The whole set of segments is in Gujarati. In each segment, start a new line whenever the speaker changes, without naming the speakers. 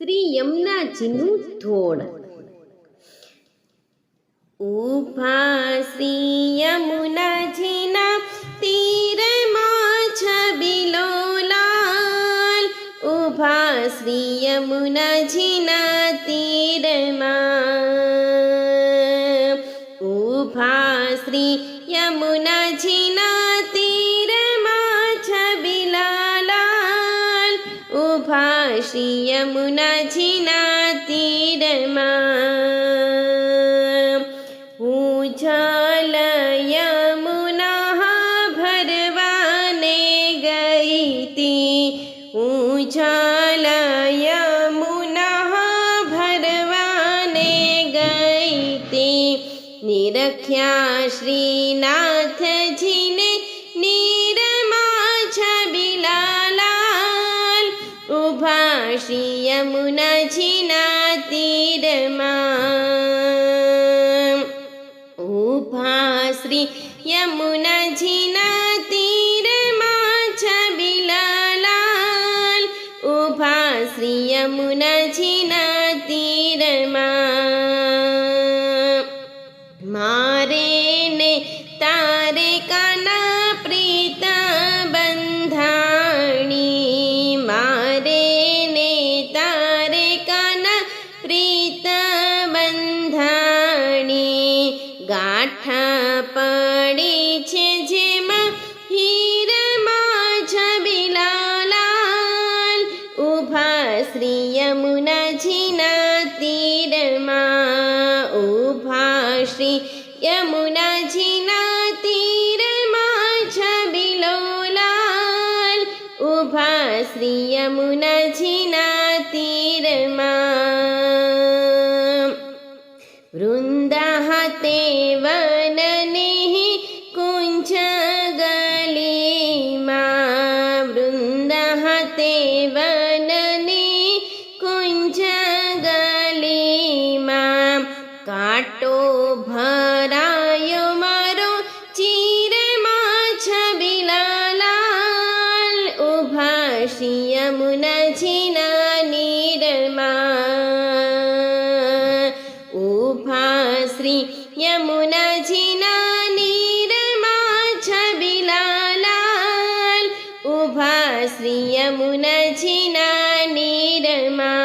શ્રી યમુનાજીનું ધોળ. ઊભા શ્રી યમુનાજીના તીરમાં છબીલો લાલ. ઊભા શ્રી યમુનાજીના તીરમાં. ઊભા શ્રી યમુનાજીના તીરમાં છબીલા લાલ. ઊભા શ્રી યમુનાજીના તીરમાં. જલ યમુના ભરવાને ગઈ તી. હું જલ યમુના ભરવાને ગઈ તી. નિરખ્યા શ્રીનાથજીને નીરમાં છબીલા લાલ. ઊભા શ્રી યમુનાજીના તીરમાં. ઊભા શ્રી યમુનાજીના તીરમાં છબીલા લાલ. ઊભા શ્રી યમુનાજીના તીરમાં. મારે ને તારે કાના પ્રીત બંધાણી. મારે ને તારે કાના પ્રીત બંધાણી. ગાંઠા પડી છે જેમાં હીરમાં છબીલા લાલ. ઊભા શ્રી યમુનાજીના તીરમાં. ઊભા શ્રી યમુનાજીના તીરમાં છબીલો લાલ. ઊભા શ્રી યમુનાજીના તીરમાં. વૃંદા હાતે વનની કુંજ ગલીમાં. વૃંદા હાતે વનની કુંજ ગલીમાં. કાંટો ભરાયો મારો ચીરમાં છબીલા લાલ. ઊભા શ્રી યમુનાજીના નીરમાં. ઊભા શ્રી યમુનાજીના નીરમાં છબીલા લાલ. ઊભા શ્રી યમુનાજીના નીરમાં.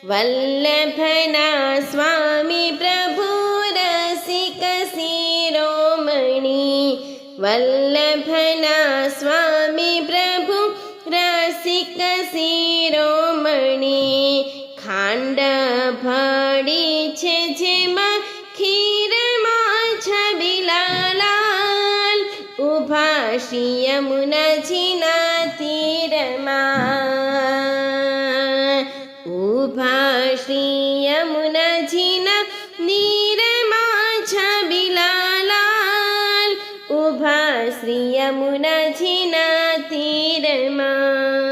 વલ્લભના સ્વામી પ્રભુ રસિક શિરોમણી. વલ્લભના સ્વામી પ્રભુ રસિક શિરોમણી. ખાંડ ભળી છે જેમાં ખીરમાં છબીલા લાલ. ઊભા શ્રી યમુનાજીના તીરમાં. ઊભા શ્રી યમુનાજીના નીરમાં છબીલા લાલ. ઊભા શ્રી યમુનાજીના તીરમાં.